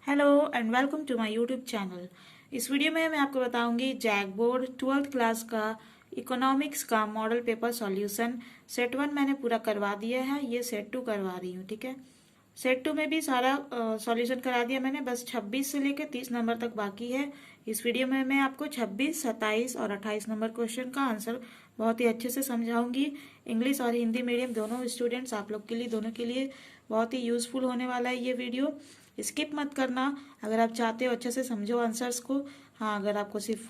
Hello and welcome to my YouTube channel. इस video में मैं आपको बताऊंगी जैक बोर्ड 12th क्लास का इकोनॉमिक्स का मॉडल पेपर सॉल्यूशन। सेट 1 मैंने पूरा करवा दिया है, ये सेट 2 करवा रही हूँ। ठीक है, सेट 2 में भी सारा सॉल्यूशन करा दिया मैंने, बस 26 से लेकर 30 नंबर तक बाकी है। इस वीडियो में मैं आपको 26, 27 और 28 नंबर क्वेश्चन का आंसर बहुत ही अच्छे से समझाऊंगी। इंग्लिश और हिंदी मीडियम दोनों स्टूडेंट्स, आप लोग के लिए, दोनों के लिए बहुत ही यूजफुल होने वाला है ये वीडियो। स्किप मत करना अगर आप चाहते हो अच्छे से समझो आंसर्स को। हाँ, अगर आपको सिर्फ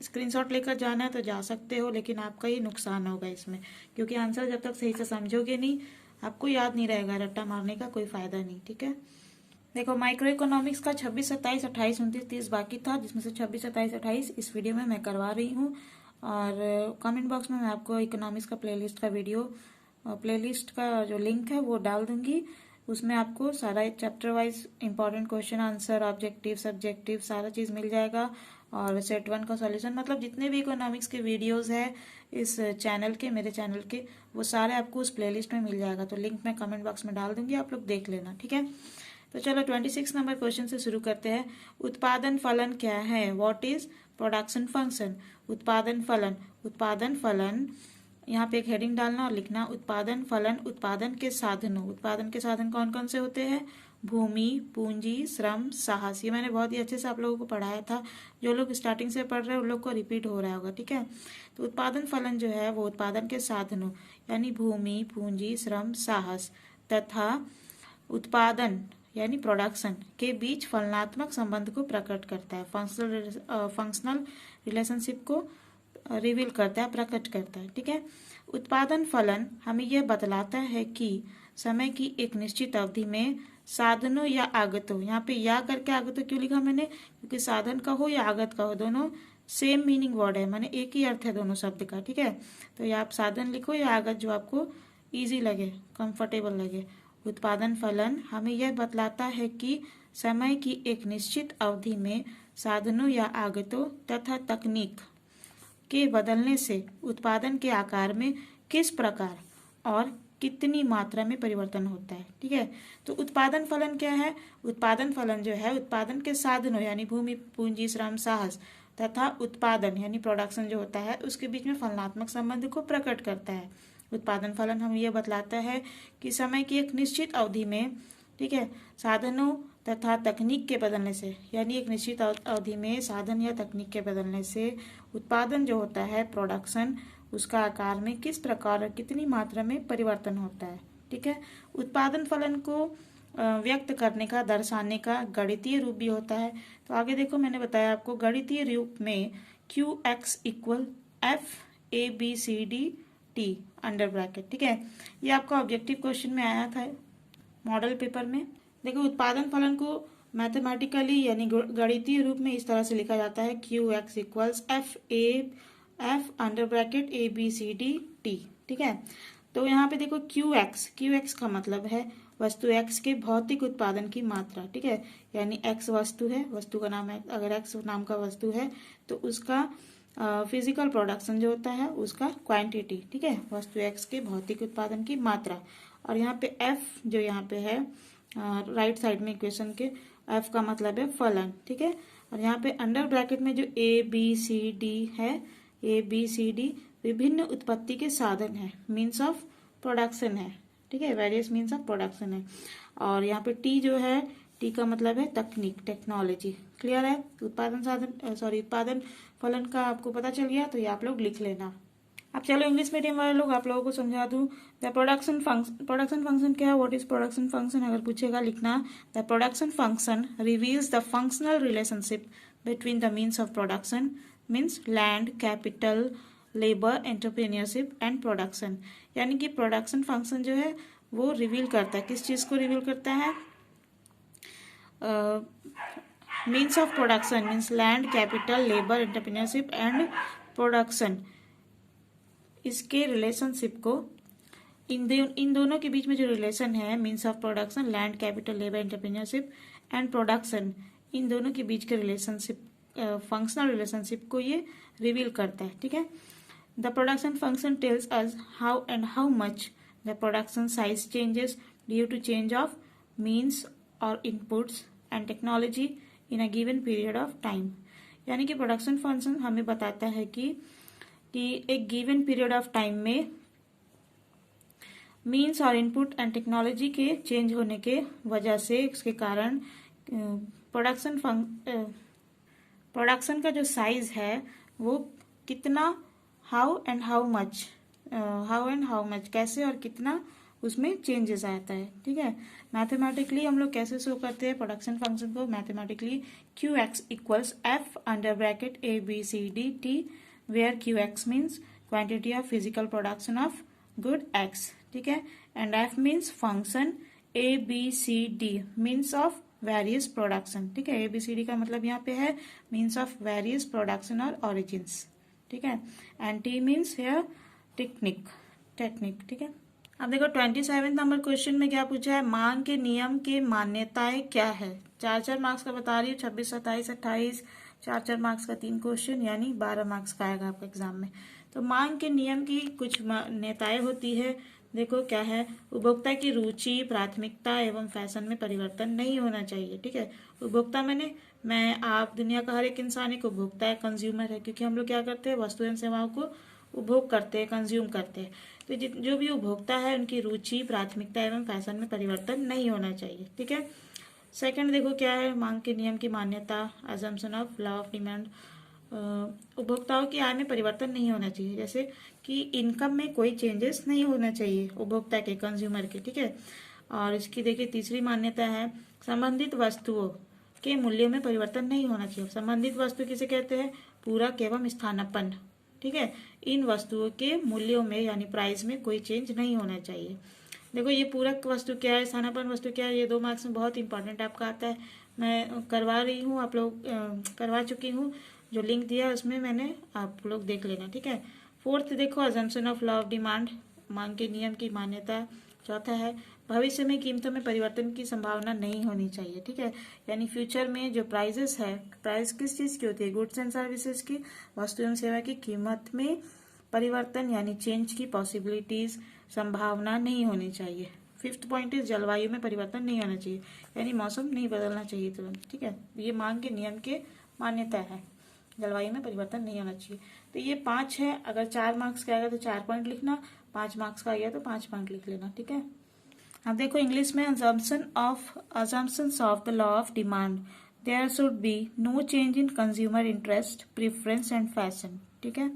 स्क्रीनशॉट लेकर जाना है तो जा सकते हो, लेकिन आपका ही नुकसान होगा इसमें, क्योंकि आंसर जब तक सही से समझोगे नहीं आपको याद नहीं रहेगा। रट्टा मारने का कोई फायदा नहीं। ठीक है, देखो माइक्रो इकोनॉमिक्स का 26, 27, 28, 29, 30 बाकी था, जिसमें से 26, 27, 28 इस वीडियो में मैं करवा रही हूँ। और कमेंट बॉक्स में मैं आपको इकोनॉमिक्स का प्लेलिस्ट का वीडियो, प्लेलिस्ट का जो लिंक है वो डाल दूंगी। उसमें आपको सारा chapter wise important question answer, objective, subjective सारा चीज मिल जाएगा। और सेट 1 का सॉल्यूशन, मतलब जितने भी इकोनॉमिक्स के वीडियोस है इस चैनल के, मेरे चैनल के, वो सारे आपको उस प्लेलिस्ट में मिल जाएगा। तो लिंक मैं कमेंट बॉक्स में डाल दूंगी, आप लोग देख लेना। ठीक है, तो चलो 26 नंबर क्वेश्चन से शुरू करते हैं। उत्पादन फलन क्या है? What is production function? उत्पादन फलन, उत्पादन फलन, यहाँ पे एक हेडिंग डालना और लिखना उत्पादन फलन उत्पादन के साधनों। उत्पादन के साधन कौन कौन से होते हैं? भूमि, पूंजी, श्रम, साहस। ये मैंने बहुत ही अच्छे से आप लोगों को पढ़ाया था। जो लोग स्टार्टिंग से पढ़ रहे हैं उन लोग को रिपीट हो रहा होगा। ठीक है, तो उत्पादन फलन जो है वो उत्पादन के साधनों यानी भूमि, पूंजी, श्रम, साहस तथा उत्पादन यानी प्रोडक्शन के बीच फलनात्मक संबंध को प्रकट करता है। फंक्शनल रिलेशनशिप को रिवील करता है, प्रकट करता है। ठीक है, उत्पादन फलन हमें यह बतलाता है कि समय की एक निश्चित अवधि में साधनों या आगतों, यहाँ पे या करके आगतों क्यों लिखा मैंने? क्योंकि साधन का हो या आगत का हो, दोनों सेम मीनिंग वर्ड है, माने एक ही अर्थ है दोनों शब्द का। ठीक है, तो या आप साधन लिखो या आगत, जो आपको इजी लगे, कंफर्टेबल लगे। उत्पादन फलन हमें यह बतलाता है कि समय की एक निश्चित अवधि में साधनों या आगतों तथा तकनीक के बदलने से उत्पादन के आकार में किस प्रकार और कितनी मात्रा में परिवर्तन होता है। ठीक है, तो उत्पादन फलन क्या है? उत्पादन फलन जो है उत्पादन के साधनों यानी भूमि, पूंजी, श्रम, साहस तथा उत्पादन यानी प्रोडक्शन जो होता है उसके बीच में फलनात्मक संबंध को प्रकट करता है। उत्पादन फलन हमें यह बतलाता है कि समय की एक निश्चित अवधि में, ठीक है, साधनों तथा तकनीक के बदलने से, यानी एक निश्चित अवधि में साधन या तकनीक के बदलने से उत्पादन जो होता है, प्रोडक्शन, उसका आकार में किस प्रकार और कितनी मात्रा में परिवर्तन होता है। ठीक है, उत्पादन फलन को व्यक्त करने का, दर्शाने का गणितीय रूप भी होता है। तो आगे देखो, मैंने बताया आपको गणितीय रूप में QX equal FABCDT under bracket. ठीक है, ये आपका ऑब्जेक्टिव क्वेश्चन में आया था मॉडल पेपर में। देखो, उत्पादन फलन को मैथमेटिकली यानी गणितीय रूप में इस तरह से लिखा जाता है QX equals F under bracket ABCDT। ठीक है, तो यहाँ पे देखो QX का मतलब है वस्तु X के भौतिक उत्पादन की मात्रा। ठीक है, यानी X वस्तु है, वस्तु का नाम है, अगर X नाम का वस्तु है तो उसका फिजिकल प्रोडक्शन जो होता है उसका क्वांटिटी। ठीक है, वस्तु X के भौतिक उत्पादन की मात्रा। और यहाँ पे F जो यहाँ पे है राइट साइड में इक्वेशन के, F का मतलब है फलन। ठीक है, और यहाँ पे अंडर ब्रैकेट में जो ABCD है, ABCD विभिन्न उत्पत्ति के साधन है, मीन्स ऑफ प्रोडक्शन है। ठीक है, वेरियस मीन्स ऑफ प्रोडक्शन है। और यहाँ पे T जो है, T का मतलब है तकनीक, टेक्नोलॉजी। क्लियर है? उत्पादन साधन, सॉरी, उत्पादन फलन का आपको पता चल गया, तो ये आप लोग लिख लेना। अब चलो इंग्लिश मीडियम वाले लोग, आप लोगों को समझा दूं। द प्रोडक्शन फंक्शन क्या है? What is production function? अगर पूछेगा लिखना, the production function reveals the functional relationship between the means of production, means land, capital, labour, entrepreneurship and production. यानी कि प्रोडक्शन फंक्शन जो है वो रिवील करता है, किस चीज को रिवील करता है? Means of production, means land, capital, labour, entrepreneurship and production, इसके रिलेशनशिप को, इन दोनों के बीच में जो रिलेशन है, means of production, land, capital, labour, entrepreneurship and production, इन दोनों के बीच के रिलेशनशिप, फंक्शनल रिलेशनशिप को ये रिवील करता है। ठीक है, the production function tells us how and how much the production size changes due to change of means और inputs and technology in a given period of time. यानी कि production function हमें बताता है कि एक गिवन पीरियड ऑफ टाइम में means और इनपुट एंड टेक्नोलॉजी के चेंज होने के वजह से उसके कारण प्रोडक्शन का जो साइज है वो कितना, हाउ एंड हाउ मच कैसे और कितना उसमें चेंजेस आता है। ठीक है, मैथमेटिकली हम लोग कैसे शो करते हैं प्रोडक्शन फंक्शन को, mathematically Q X equals F under bracket A B C D T, where Q X means quantity of physical production of good X. ठीक है, and F means function A B C D means of various production. ठीक है, ए B C D का मतलब यहाँ पे है means of various production और ओरिजिन्स। ठीक है, and T means here technique. ठीक है, अब देखो 27 नंबर क्वेश्चन में क्या पूछा है, मांग के नियम की मान्यताएं क्या है। 4 मार्क्स का बता रही हूँ, 26, 27, 28, 4 मार्क्स का 3 क्वेश्चन, यानी 12 मार्क्स का आएगा आपका एग्जाम में। तो मांग के नियम की कुछ मान्यताएं होती है। देखो क्या है, उपभोक्ता की रुचि, प्राथमिकता एवं फैशन में परिवर्तन नहीं होना चाहिए। ठीक है, उपभोक्ता मैं आप, दुनिया का हर एक इंसान एक उपभोक्ता है, कंज्यूमर है, क्योंकि हम लोग क्या करते हैं, वस्तु एवं सेवाओं को उपभोग करते हैं, कंज्यूम करते हैं। तो जो भी उपभोक्ता है उनकी रुचि, प्राथमिकता एवं फैशन में परिवर्तन नहीं होना चाहिए। ठीक है, सेकंड देखो क्या है, मांग के नियम की मान्यता, assumption of law of demand, उपभोक्ताओं की आय में परिवर्तन नहीं होना चाहिए, जैसे कि इनकम में कोई चेंजेस नहीं होना चाहिए उपभोक्ता के, कंज्यूमर के। ठीक है, और इसकी देखिए तीसरी मान्यता है, संबंधित वस्तुओं के मूल्यों में परिवर्तन नहीं होना चाहिए। संबंधित वस्तु किसे कहते हैं, पूरक एवं स्थानापन्न। ठीक है, इन वस्तुओं के मूल्यों में यानी प्राइस में कोई चेंज नहीं होना चाहिए। देखो ये पूरक वस्तु क्या है, स्थानापन्न वस्तु क्या है, ये 2 मार्क्स में बहुत इंपॉर्टेंट आपका आता है। मैं करवा रही हूँ, आप लोग करवा चुकी हूँ, जो लिंक दिया है उसमें मैंने, आप लोग देख लेना। ठीक है, फोर्थ देखो, assumption of law of demand, मांग के नियम की मान्यता। चौथा है, भविष्य में कीमतों में परिवर्तन की संभावना नहीं होनी चाहिए। ठीक है, यानी फ्यूचर में जो प्राइजेस है, प्राइस किस चीज की होती है, गुड्स एंड सर्विसेज की, वस्तु एवं सेवा की कीमत में परिवर्तन यानी चेंज की पॉसिबिलिटीज, संभावना नहीं होनी चाहिए। फिफ्थ पॉइंट इज, जलवायु में परिवर्तन नहीं होना चाहिए, यानी मौसम नहीं बदलना चाहिए तुरंत। ठीक है, ये मांग के नियम के मान्यता है, जलवायु में परिवर्तन नहीं होना चाहिए। तो ये 5 है, अगर 4 मार्क्स का आएगा तो 4 पॉइंट लिखना, 5 मार्क्स का आएगा तो 5 पॉइंट लिख लेना। ठीक है, अब देखो इंग्लिश में, assumptions of the law of demand, there should be no change in consumer interest, preference and fashion. ठीक है,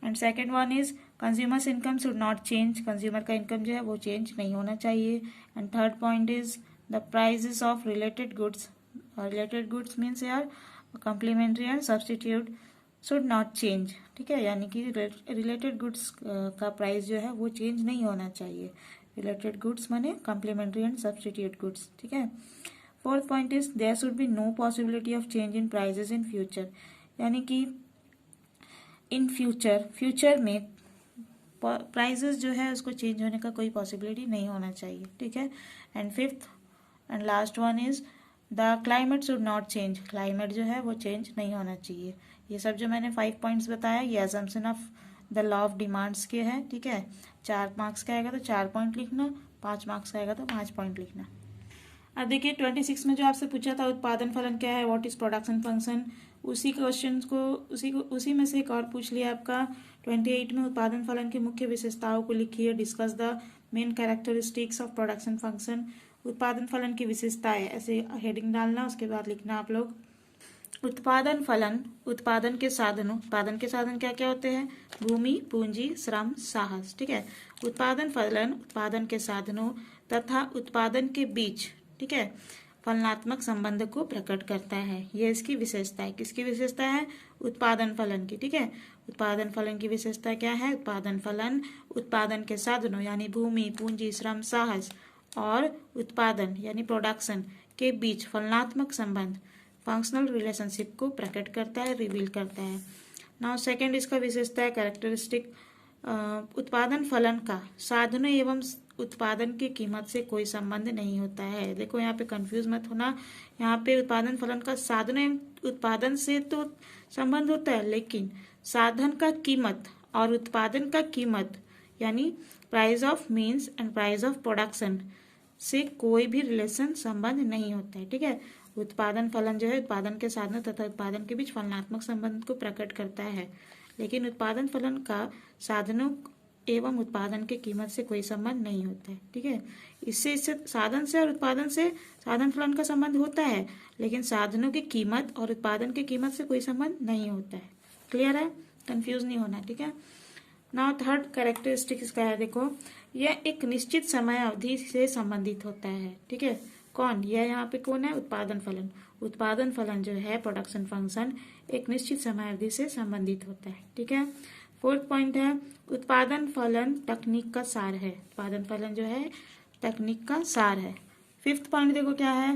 and second one is, consumers income should not change, consumer का इनकम जो है वो चेंज नहीं होना चाहिए। And third point is, the prices of related goods means यार complementary and substitute should not change. ठीक है, यानी कि रिलेटेड गुड्स का प्राइस जो है वो चेंज नहीं होना चाहिए। रिलेटेड गुड्स माने कम्प्लीमेंट्री एंड सब्सटीट्यूट गुड्स। ठीक है, fourth point is, there should be no possibility of change in prices in future, यानी कि इन फ्यूचर में प्राइजेस जो है उसको चेंज होने का कोई पॉसिबिलिटी नहीं होना चाहिए। ठीक है, and fifth and last one is, the climate should not change, climate जो है वो चेंज नहीं होना चाहिए। ये सब जो मैंने 5 पॉइंट्स बताया, ये assumption of the law of demands के है। ठीक है, 4 मार्क्स का आएगा तो 4 पॉइंट लिखना, 5 मार्क्स का आएगा तो 5 पॉइंट लिखना। अब देखिए 26 में जो आपसे पूछा था, उत्पादन फलन क्या है, व्हाट इज प्रोडक्शन फंक्शन, उसी क्वेश्चन को उसी में से एक और पूछ लिया आपका। 28 में उत्पादन फलन की मुख्य विशेषताओं को लिखिए, discuss the main characteristics of production function. उत्पादन फलन की विशेषताएं, ऐसे हेडिंग डालना, उसके बाद लिखना आप लोग। उत्पादन फलन, उत्पादन के साधनों, उत्पादन के साधन क्या क्या होते हैं, भूमि, पूंजी, श्रम, साहस। ठीक है, उत्पादन फलन उत्पादन के साधनों तथा उत्पादन के बीच, ठीक है, फलनात्मक संबंध को प्रकट करता है। ये इसकी विशेषता है। किसकी विशेषता है, उत्पादन फलन की। ठीक है, उत्पादन फलन की विशेषता क्या है, उत्पादन फलन उत्पादन के साधनों यानी भूमि, पूंजी, श्रम, साहस और उत्पादन यानी प्रोडक्शन के बीच फलनात्मक संबंध, फंक्शनल रिलेशनशिप को प्रकट करता है, रिवील करता है। नाउ सेकंड इसका विशेषता है कैरेक्टरिस्टिक, उत्पादन फलन का साधनों एवं उत्पादन की कीमत से कोई संबंध नहीं होता है। देखो यहाँ पे कंफ्यूज मत होना, यहाँ पे उत्पादन फलन का साधनों एवं उत्पादन से तो संबंध होता है, लेकिन साधन का कीमत और उत्पादन का कीमत यानी price of means and price of production से कोई भी रिलेशन संबंध नहीं होता है। ठीक है, उत्पादन फलन जो है उत्पादन के साधनों तथा उत्पादन के बीच फलनात्मक संबंध को प्रकट करता है, लेकिन उत्पादन फलन का साधनों एवं उत्पादन के कीमत से कोई संबंध नहीं होता है। ठीक है, इससे साधन से और उत्पादन से साधन फलन का संबंध होता है, लेकिन साधनों की कीमत और उत्पादन की कीमत से कोई संबंध नहीं होता है। क्लियर है, कंफ्यूज नहीं होना। ठीक है, नाउ थर्ड कैरेक्टरिस्टिक इसका है, देखो यह एक निश्चित समय अवधि से संबंधित होता है। ठीक है, कौन, यह यहाँ पे कौन है, उत्पादन फलन। उत्पादन फलन जो है प्रोडक्शन फंक्शन एक निश्चित समय अवधि से संबंधित होता है। ठीक है, फोर्थ पॉइंट है उत्पादन फलन तकनीक का सार है। उत्पादन फलन जो है तकनीक का सार है। फिफ्थ पॉइंट देखो क्या है,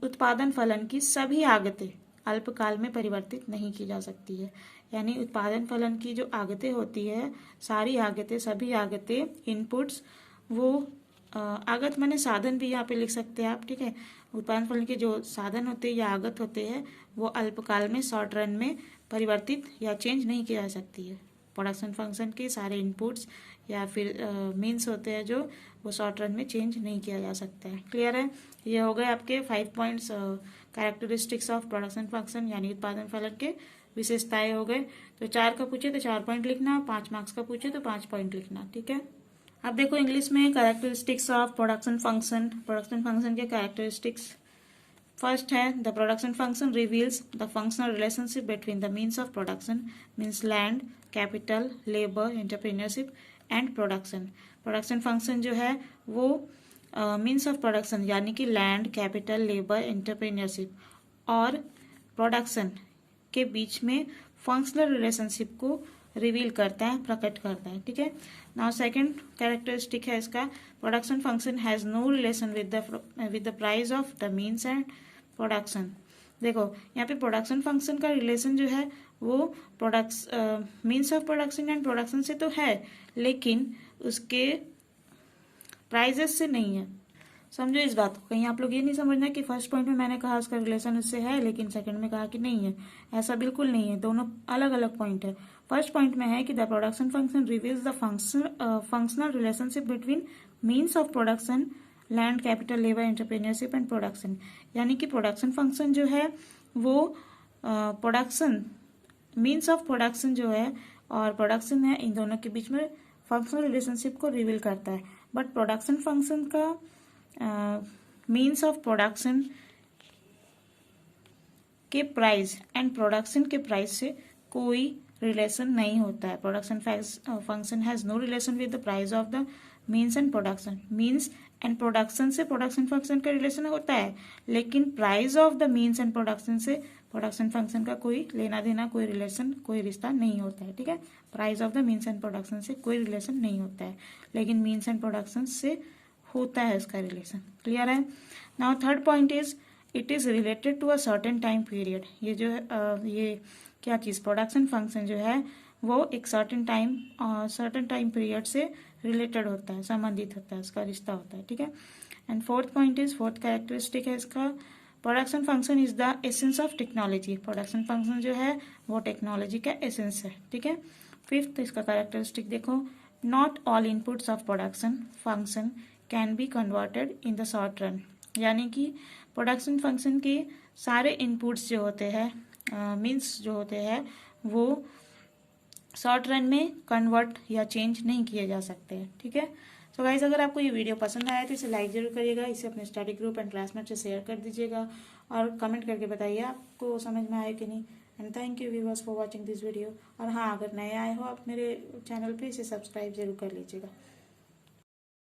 उत्पादन फलन की सभी आगतें अल्पकाल में परिवर्तित नहीं की जा सकती है। यानी उत्पादन फलन की जो आगतें होती है, सारी आगतें, सभी आगतें, इनपुट्स, वो आगत माने साधन भी यहाँ पे लिख सकते हैं आप। ठीक है, उत्पादन फलन के जो साधन होते हैं या आगत होते हैं वो अल्पकाल में, शॉर्ट रन में परिवर्तित या चेंज नहीं की जा सकती है। प्रोडक्शन फंक्शन के सारे इनपुट्स या फिर मीन्स होते हैं जो वो शॉर्ट रन में चेंज नहीं किया जा सकता है। क्लियर है, ये हो गए आपके 5 points characteristics of production function यानी उत्पादन फलन के विशेषताएं हो गए। तो 4 का पूछे तो 4 पॉइंट लिखना, 5 मार्क्स का पूछे तो 5 पॉइंट लिखना। ठीक है, अब देखो इंग्लिश में characteristics of production function. Production function के कैरेक्टरिस्टिक्स, फर्स्ट है the production function reveals the functional relationship between the means of production, means land, capital, labour, entrepreneurship and production. Production function जो है वो मीन्स ऑफ प्रोडक्शन यानी कि land, capital, labour, entrepreneurship और production के बीच में फंक्शनल रिलेशनशिप को रिवील करता है, प्रकट करता है। ठीक है, नाउ सेकंड कैरेक्टरिस्टिक है इसका, production function has no relation with the price of the means and production. देखो यहाँ पे प्रोडक्शन फंक्शन का रिलेशन जो है वो means of production and production से तो है, लेकिन उसके प्राइजेस से नहीं है। समझो इस बात को, कहीं आप लोग ये नहीं समझना कि फर्स्ट पॉइंट में मैंने कहा उसका रिलेशन उससे है लेकिन सेकंड में कहा कि नहीं है। ऐसा बिल्कुल नहीं है, दोनों अलग अलग पॉइंट है। फर्स्ट पॉइंट में है कि the production function reveals the functional relationship between means of production, land, capital, labour, entrepreneurship and production. यानी कि प्रोडक्शन फंक्शन जो है वो प्रोडक्शन, मीन्स ऑफ प्रोडक्शन जो है और प्रोडक्शन है, इन दोनों के बीच में फंक्शनल रिलेशनशिप को रिवील करता है। बट प्रोडक्शन फंक्शन का मीन्स ऑफ प्रोडक्शन के प्राइस एंड प्रोडक्शन के प्राइस से कोई रिलेशन नहीं होता है। Production function has no relation with the price of the means and production. Means and production से प्रोडक्शन फंक्शन का रिलेशन होता है, लेकिन price of the means and production से प्रोडक्शन फंक्शन का कोई लेना देना, कोई रिलेशन, कोई रिश्ता नहीं होता है। ठीक है, price of the means and production से कोई रिलेशन नहीं होता है, लेकिन मीन्स एंड प्रोडक्शन से होता है उसका रिलेशन। क्लियर है, now third point is it is related to a certain time period. ये जो है ये क्या चीज, प्रोडक्शन फंक्शन जो है वो एक सर्टेन टाइम पीरियड से रिलेटेड होता है, संबंधित होता है, उसका रिश्ता होता है। ठीक है, and fourth point is, fourth characteristic है इसका, production function is the essence of technology. Production function जो है वो टेक्नोलॉजी का एसेंस है। ठीक है, फिफ्थ इसका कैरेक्टरिस्टिक देखो, not all inputs of production function can be converted in the short run. यानी कि प्रोडक्शन फंक्शन के सारे इनपुट्स जो होते हैं, मीन्स जो होते हैं, वो शॉर्ट रन में कन्वर्ट या चेंज नहीं किए जा सकते हैं। ठीक है, सो गाइस अगर आपको ये वीडियो पसंद आया तो इसे लाइक जरूर करिएगा, इसे अपने स्टडी ग्रुप एंड क्लासमेट से शेयर कर दीजिएगा और कमेंट करके बताइए आपको समझ में आया कि नहीं। And thank you viewers for watching this video. और हाँ, अगर नए आए हो आप मेरे चैनल पे, इसे सब्सक्राइब जरूर कर लीजिएगा।